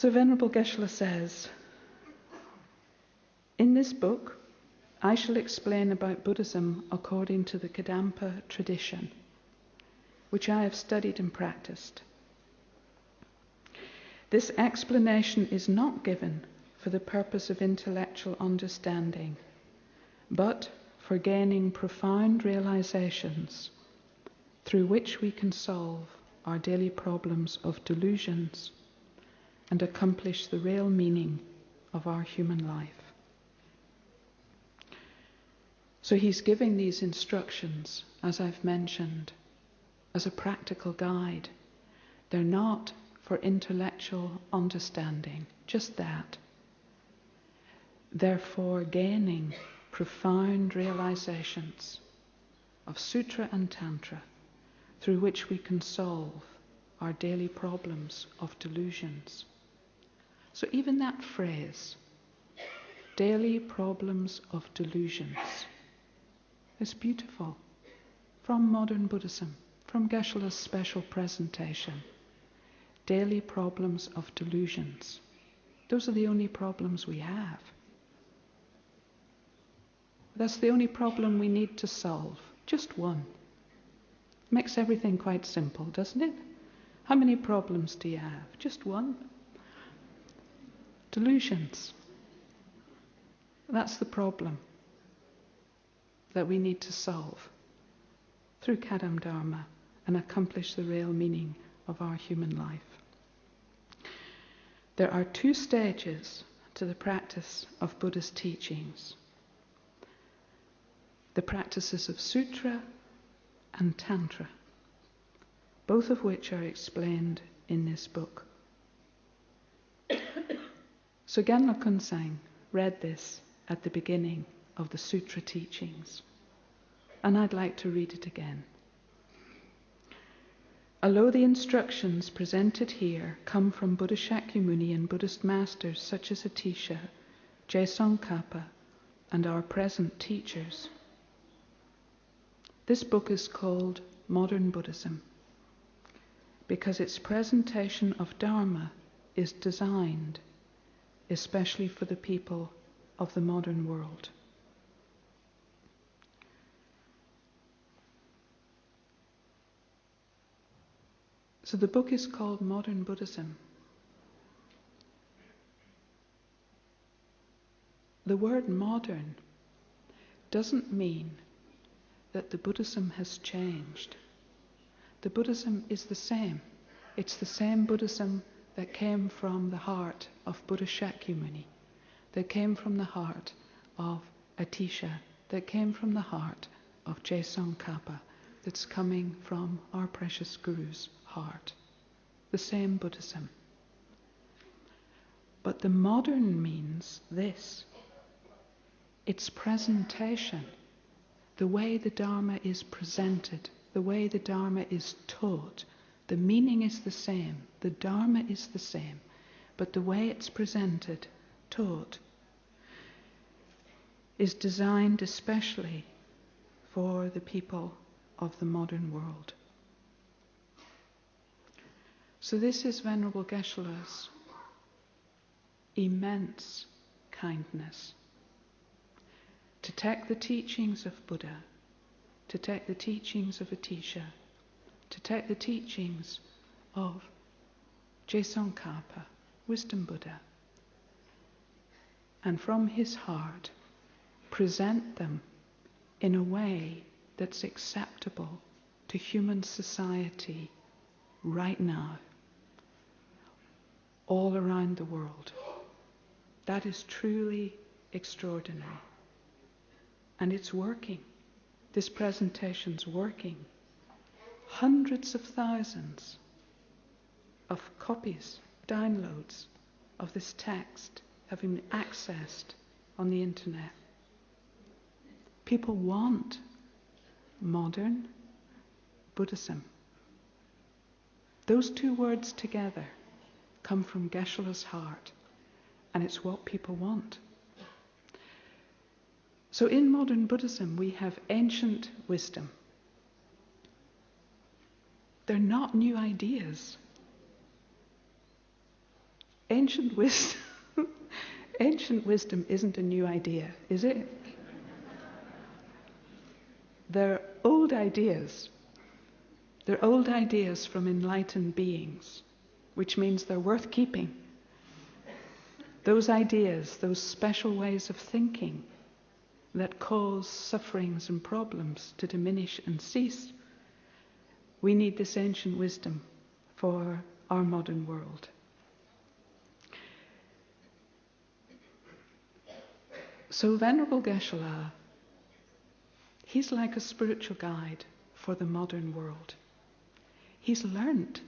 So Venerable Geshe says, in this book, I shall explain about Buddhism according to the Kadampa tradition, which I have studied and practiced. This explanation is not given for the purpose of intellectual understanding, but for gaining profound realizations through which we can solve our daily problems of delusions and accomplish the real meaning of our human life. So he's giving these instructions, as I've mentioned, as a practical guide. They're not for intellectual understanding, just that. They're for gaining profound realizations of Sutra and Tantra through which we can solve our daily problems of delusions. So even that phrase, daily problems of delusions, is beautiful. From Modern Buddhism, from Geshe-la's special presentation. Daily problems of delusions. Those are the only problems we have. That's the only problem we need to solve. Just one. Makes everything quite simple, doesn't it? How many problems do you have? Just one. Delusions. That's the problem that we need to solve through Kadam Dharma and accomplish the real meaning of our human life. There are two stages to the practice of Buddha's teachings. The practices of Sutra and Tantra, both of which are explained in this book. So Genla Kelsang read this at the beginning of the Sutra teachings, and I'd like to read it again. Although the instructions presented here come from Buddha Shakyamuni and Buddhist masters such as Atisha, Geshe, and our present teachers, this book is called Modern Buddhism because its presentation of Dharma is designed especially for the people of the modern world. So the book is called Modern Buddhism. The word modern doesn't mean that the Buddhism has changed. The Buddhism is the same. It's the same Buddhism that came from the heart of Buddha Shakyamuni, that came from the heart of Atisha, that came from the heart of Geshe, that's coming from our precious Guru's heart. The same Buddhism. But the modern means this. Its presentation, the way the Dharma is presented, the way the Dharma is taught, the meaning is the same, the Dharma is the same, but the way it's presented, taught, is designed especially for the people of the modern world. So this is Venerable Geshe-la's immense kindness to take the teachings of Buddha, to take the teachings of Atisha, to take the teachings of Geshe, Wisdom Buddha, and from his heart present them in a way that's acceptable to human society right now, all around the world. That is truly extraordinary. And it's working. This presentation's working. Hundreds of thousands of copies, downloads of this text have been accessed on the internet. People want modern Buddhism. Those two words together come from Geshe-la's heart, and it's what people want. So in modern Buddhism we have ancient wisdom. They're not new ideas. ancient wisdom, ancient wisdom isn't a new idea, is it? They're old ideas. They're old ideas from enlightened beings, which means they're worth keeping. Those ideas, those special ways of thinking that cause sufferings and problems to diminish and cease, we need this ancient wisdom for our modern world. So Venerable Geshe, he's like a spiritual guide for the modern world. He's learnt,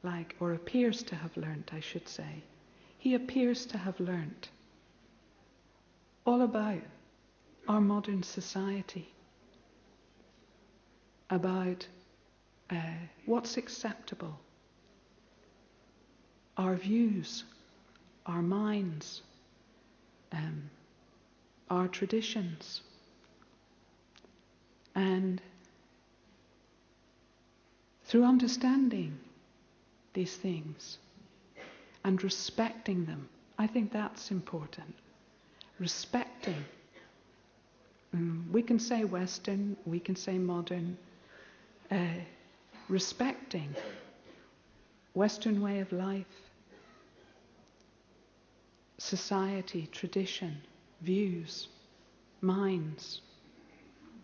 like, or appears to have learnt, I should say. He appears to have learnt all about our modern society, about what's acceptable, our views, our minds, our traditions. And through understanding these things and respecting them, I think that's important. Respecting. We can say Western, we can say modern. Respecting Western way of life, society, tradition, views, minds,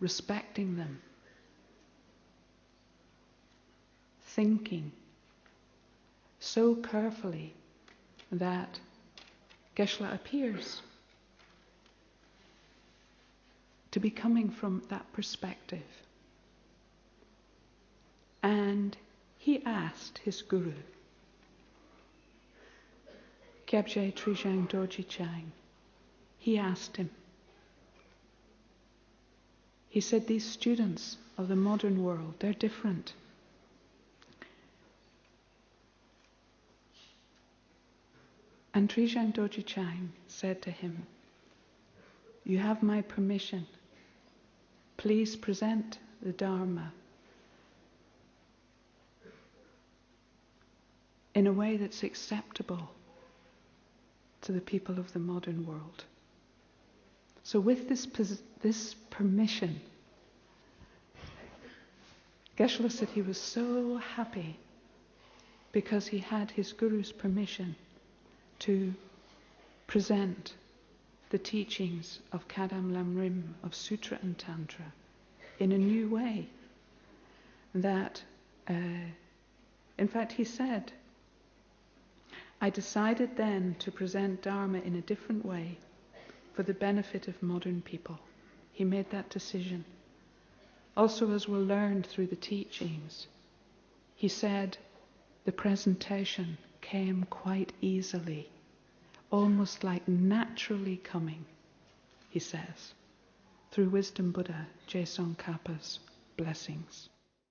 respecting them, thinking so carefully that Geshe appears to be coming from that perspective. And he asked his guru, Gyatso Trijang Dorji Chang, he asked him, he said, these students of the modern world, they're different. And Trijang Dorji Chang said to him, you have my permission. Please present the Dharma in a way that's acceptable to the people of the modern world. So with this permission, Geshe said he was so happy because he had his guru's permission to present the teachings of Kadam Lamrim, of Sutra and Tantra, in a new way. That, in fact, he said, I decided then to present Dharma in a different way for the benefit of modern people. He made that decision. Also, as we'll learn through the teachings, he said the presentation came quite easily, almost like naturally coming, he says, through Wisdom Buddha, Geshe Kappa's blessings.